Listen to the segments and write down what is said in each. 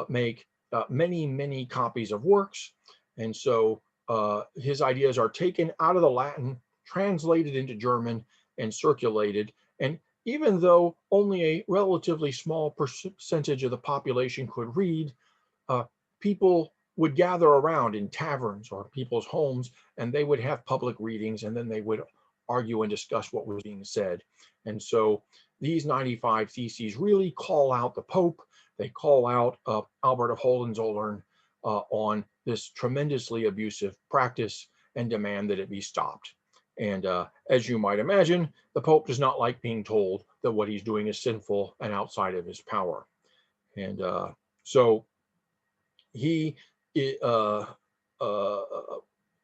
make many copies of works. And so his ideas are taken out of the Latin, translated into German, and circulated. And even though only a relatively small percentage of the population could read, people would gather around in taverns or people's homes, and they would have public readings, and then they would argue and discuss what was being said. And so these 95 Theses really call out the Pope. They call out Albert of Hohenzollern on this tremendously abusive practice and demand that it be stopped. And as you might imagine, the Pope does not like being told that what he's doing is sinful and outside of his power. And so he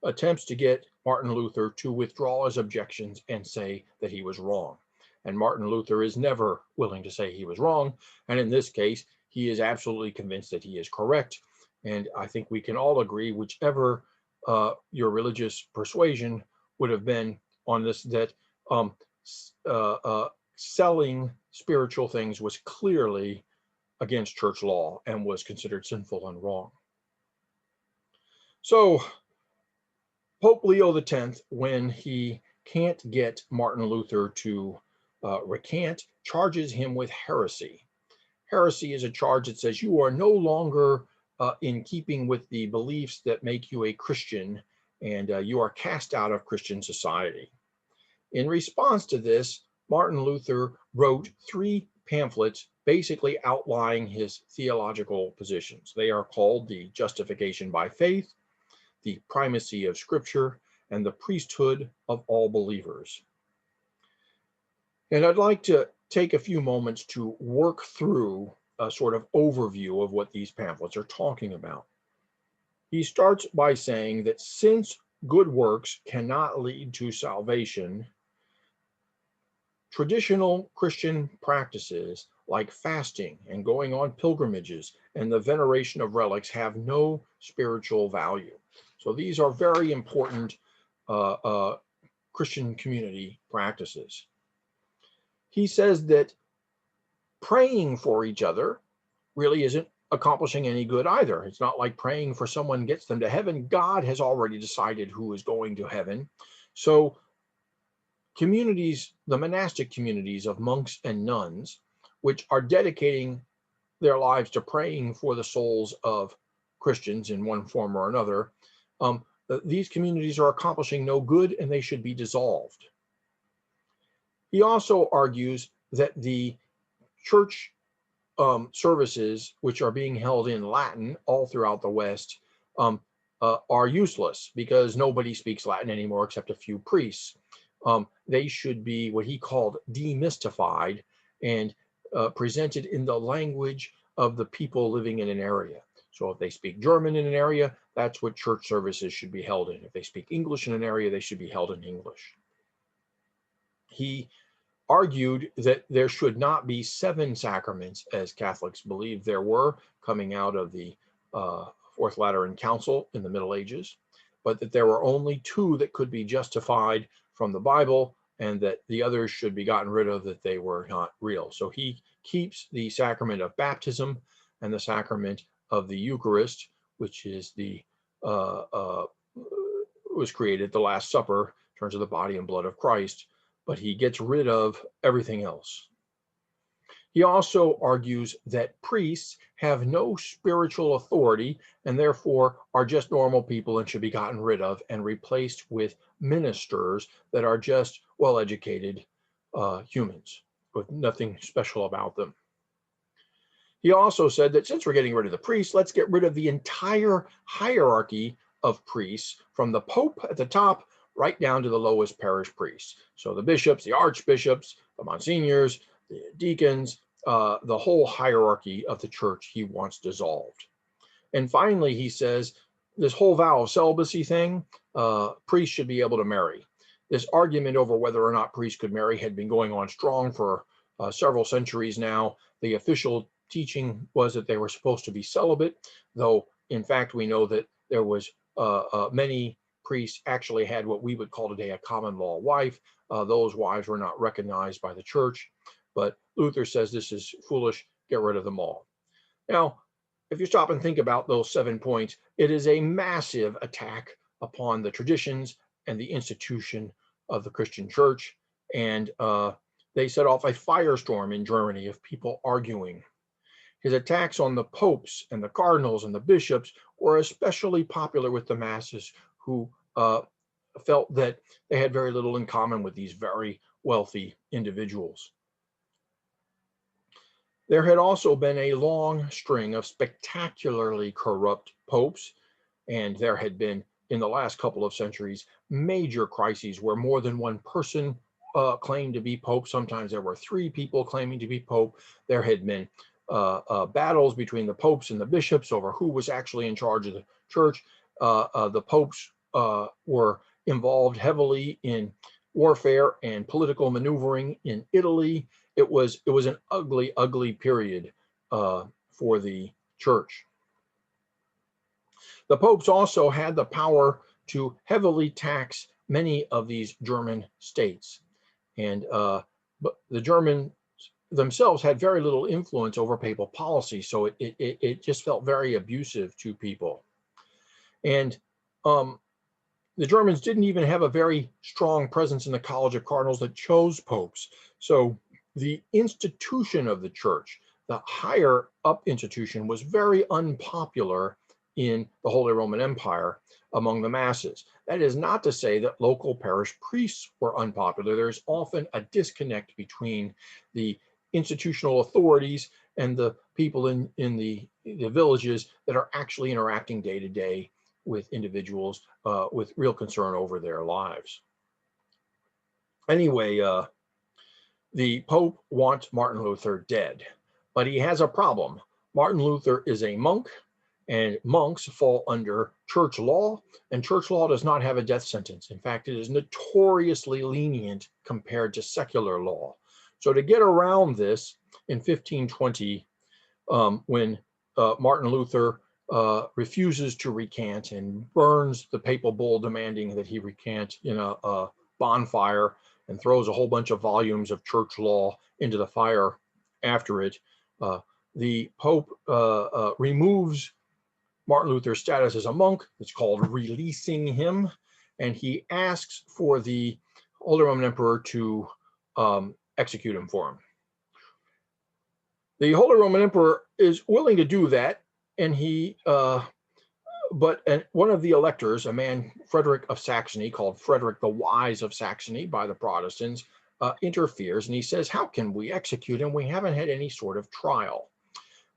attempts to get Martin Luther to withdraw his objections and say that he was wrong. And Martin Luther is never willing to say he was wrong. And in this case, he is absolutely convinced that he is correct. And I think we can all agree, whichever your religious persuasion would have been on this, that selling spiritual things was clearly against church law and was considered sinful and wrong. So Pope Leo X, when he can't get Martin Luther to recant, charges him with heresy. Heresy is a charge that says you are no longer in keeping with the beliefs that make you a Christian, and you are cast out of Christian society. In response to this, Martin Luther wrote 3 pamphlets basically outlining his theological positions. They are called the Justification by Faith, the Primacy of Scripture, and the Priesthood of All Believers. And I'd like to take a few moments to work through a sort of overview of what these pamphlets are talking about. He starts by saying that since good works cannot lead to salvation, traditional Christian practices like fasting and going on pilgrimages and the veneration of relics have no spiritual value. So these are very important Christian community practices. He says that praying for each other really isn't accomplishing any good either. It's not like praying for someone gets them to heaven. God has already decided who is going to heaven. So communities, the monastic communities of monks and nuns, which are dedicating their lives to praying for the souls of Christians in one form or another, these communities are accomplishing no good and they should be dissolved. He also argues that the church services, which are being held in Latin all throughout the West, are useless because nobody speaks Latin anymore except a few priests. They should be what he called demystified and presented in the language of the people living in an area. So if they speak German in an area, that's what church services should be held in. If they speak English in an area, they should be held in English. He argued that there should not be 7 sacraments, as Catholics believe there were coming out of the Fourth Lateran Council in the Middle Ages, but that there were only 2 that could be justified from the Bible, and that the others should be gotten rid of, that they were not real. So he keeps the sacrament of baptism and the sacrament of the Eucharist, which is the was created, the Last Supper, in terms of the body and blood of Christ, but he gets rid of everything else. He also argues that priests have no spiritual authority and therefore are just normal people and should be gotten rid of and replaced with ministers that are just well-educated humans with nothing special about them. He also said that since we're getting rid of the priests, let's get rid of the entire hierarchy of priests, from the Pope at the top right down to the lowest parish priests. So the bishops, the archbishops, the monsignors, the deacons, the whole hierarchy of the church he wants dissolved. And finally, he says this whole vow of celibacy thing, priests should be able to marry. This argument over whether or not priests could marry had been going on strong for several centuries now. The official teaching was that they were supposed to be celibate, though in fact we know that there was many priests actually had what we would call today a common law wife. Those wives were not recognized by the church, but Luther says this is foolish, get rid of them all. Now, if you stop and think about those 7 points, it is a massive attack upon the traditions and the institution of the Christian church. And they set off a firestorm in Germany of people arguing. His attacks on the popes and the cardinals and the bishops were especially popular with the masses, who felt that they had very little in common with these very wealthy individuals. There had also been a long string of spectacularly corrupt popes, and there had been, in the last couple of centuries, major crises where more than one person claimed to be pope. Sometimes there were 3 people claiming to be pope. There had been battles between the popes and the bishops over who was actually in charge of the church. The popes were involved heavily in warfare and political maneuvering in Italy. It was an ugly, ugly period for the church. The popes also had the power to heavily tax many of these German states, and but the Germans themselves had very little influence over papal policy, so it just felt very abusive to people. And the Germans didn't even have a very strong presence in the College of Cardinals that chose popes. So the institution of the church, the higher up institution, was very unpopular in the Holy Roman Empire among the masses. That is not to say that local parish priests were unpopular. There's often a disconnect between the institutional authorities and the people in the villages that are actually interacting day to day with individuals with real concern over their lives. Anyway, the Pope wants Martin Luther dead, but he has a problem. Martin Luther is a monk, and monks fall under church law, and church law does not have a death sentence. In fact, it is notoriously lenient compared to secular law. So to get around this, in 1520, when Martin Luther refuses to recant and burns the papal bull demanding that he recant in a bonfire, and throws a whole bunch of volumes of church law into the fire after it, the Pope removes Martin Luther's status as a monk. It's called releasing him, and he asks for the Holy Roman Emperor to execute him for him. The Holy Roman Emperor is willing to do that, and but one of the electors, a man, Frederick of Saxony, called Frederick the Wise of Saxony by the Protestants, interferes, and he says, how can we execute him? We haven't had any sort of trial.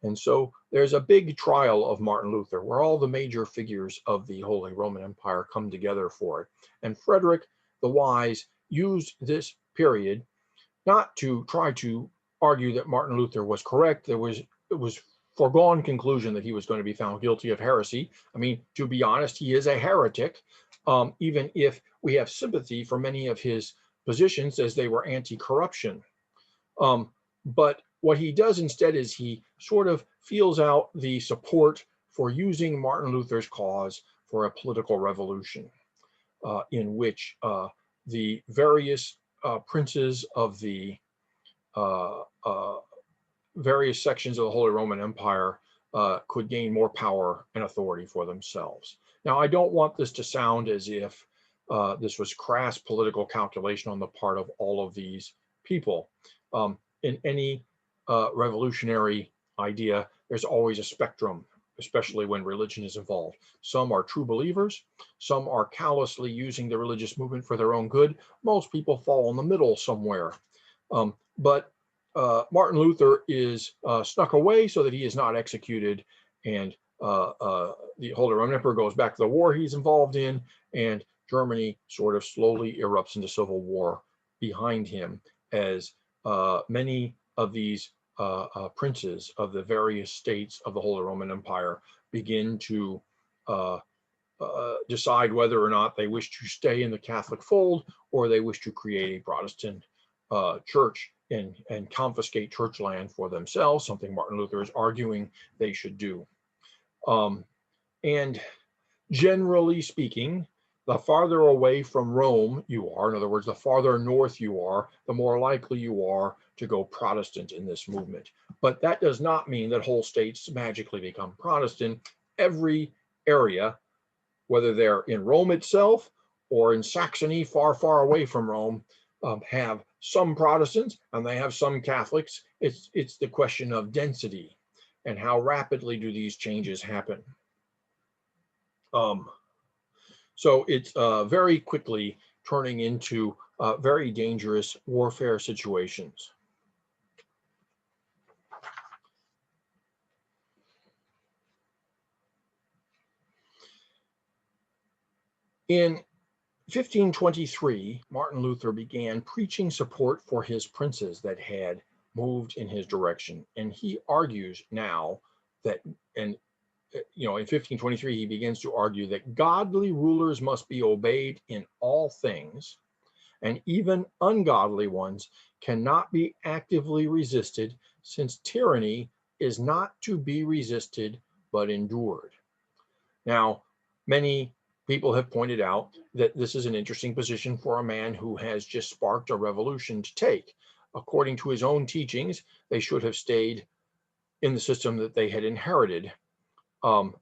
And so there's a big trial of Martin Luther where all the major figures of the Holy Roman Empire come together for it. And Frederick the Wise used this period not to try to argue that Martin Luther was correct. It was foregone conclusion that he was going to be found guilty of heresy. I mean, to be honest, he is a heretic, even if we have sympathy for many of his positions as they were anti-corruption. But what he does instead is he sort of feels out the support for using Martin Luther's cause for a political revolution, in which the various princes of the various sections of the Holy Roman Empire could gain more power and authority for themselves. Now, I don't want this to sound as if this was crass political calculation on the part of all of these people. In any revolutionary idea, there's always a spectrum, especially when religion is involved. Some are true believers, some are callously using the religious movement for their own good. Most people fall in the middle somewhere. But Martin Luther is snuck away so that he is not executed, and the Holy Roman Emperor goes back to the war he's involved in, and Germany sort of slowly erupts into civil war behind him, as many of these princes of the various states of the Holy Roman Empire begin to decide whether or not they wish to stay in the Catholic fold or they wish to create a Protestant church and confiscate church land for themselves, something Martin Luther is arguing they should do. And generally speaking, the farther away from Rome you are, in other words, the farther north you are, the more likely you are to go Protestant in this movement. But that does not mean that whole states magically become Protestant. Every area, whether they're in Rome itself or in Saxony, far, far away from Rome, have some Protestants and they have some Catholics. It's the question of density and how rapidly do these changes happen. So it's very quickly turning into very dangerous warfare situations. In 1523, Martin Luther began preaching support for his princes that had moved in his direction. And he argues now that, and in 1523, he begins to argue that godly rulers must be obeyed in all things, and even ungodly ones cannot be actively resisted, since tyranny is not to be resisted but endured. Now, many people have pointed out that this is an interesting position for a man who has just sparked a revolution to take. According to his own teachings, they should have stayed in the system that they had inherited,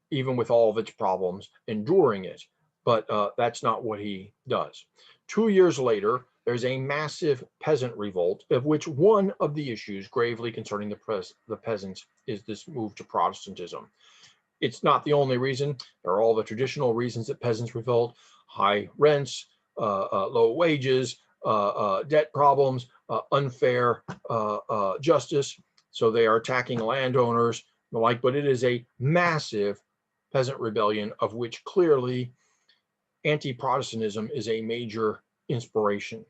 even with all of its problems, enduring it. But that's not what he does. 2 years later, there's a massive peasant revolt, of which one of the issues gravely concerning the peasants is this move to Protestantism. It's not the only reason. There are all the traditional reasons that peasants revolt: high rents, low wages, debt problems, unfair justice. So they are attacking landowners, the like, but it is a massive peasant rebellion of which clearly anti-Protestantism is a major inspiration.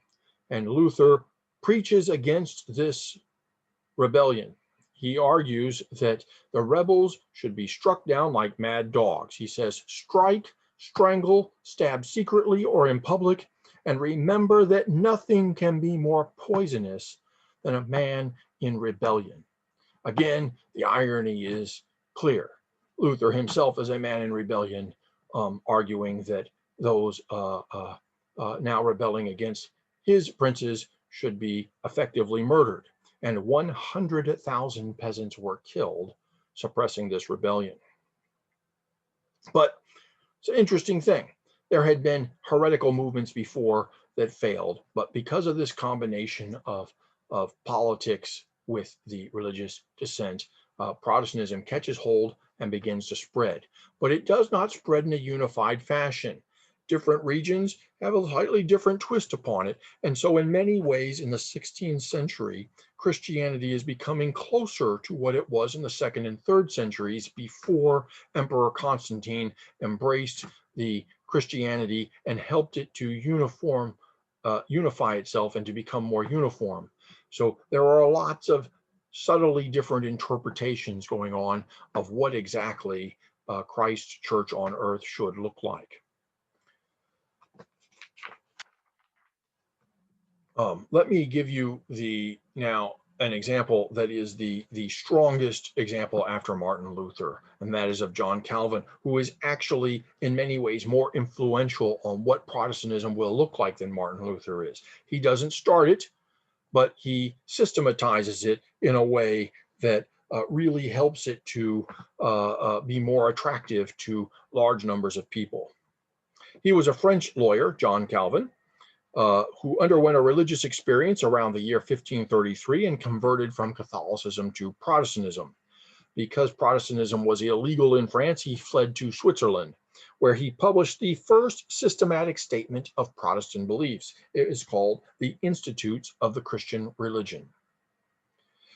And Luther preaches against this rebellion. He argues that the rebels should be struck down like mad dogs. He says, strike, strangle, stab secretly or in public, and remember that nothing can be more poisonous than a man in rebellion. Again, the irony is clear. Luther himself is a man in rebellion, arguing that those now rebelling against his princes should be effectively murdered. And 100,000 peasants were killed suppressing this rebellion. But it's an interesting thing. There had been heretical movements before that failed, but because of this combination of politics with the religious dissent, Protestantism catches hold and begins to spread. But it does not spread in a unified fashion. Different regions have a slightly different twist upon it. And so in many ways in the 16th century, Christianity is becoming closer to what it was in the 2nd and 3rd centuries before Emperor Constantine embraced the Christianity and helped it to unify itself and to become more uniform. So there are lots of subtly different interpretations going on of what exactly Christ's church on earth should look like. Let me give you now an example that is the strongest example after Martin Luther, and that is of John Calvin, who is actually in many ways more influential on what Protestantism will look like than Martin Luther is. He doesn't start it, but he systematizes it in a way that really helps it to be more attractive to large numbers of people. He was a French lawyer, John Calvin, who underwent a religious experience around the year 1533 and converted from Catholicism to Protestantism. Because Protestantism was illegal in France, he fled to Switzerland, where he published the first systematic statement of Protestant beliefs. It is called the Institutes of the Christian Religion.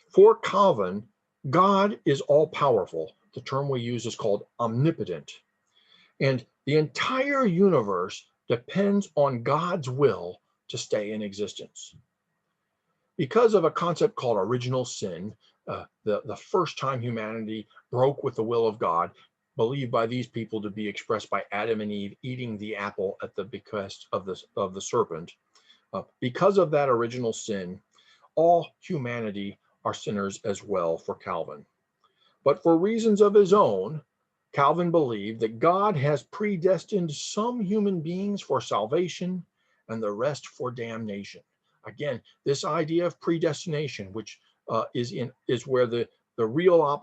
For Calvin, God is all-powerful. The term we use is called omnipotent. And the entire universe depends on God's will to stay in existence. Because of a concept called original sin, the first time humanity broke with the will of God, believed by these people to be expressed by Adam and Eve eating the apple at the bequest of the serpent. Because of that original sin, all humanity are sinners as well for Calvin. But for reasons of his own, Calvin believed that God has predestined some human beings for salvation and the rest for damnation. Again, this idea of predestination, which is where the real opposite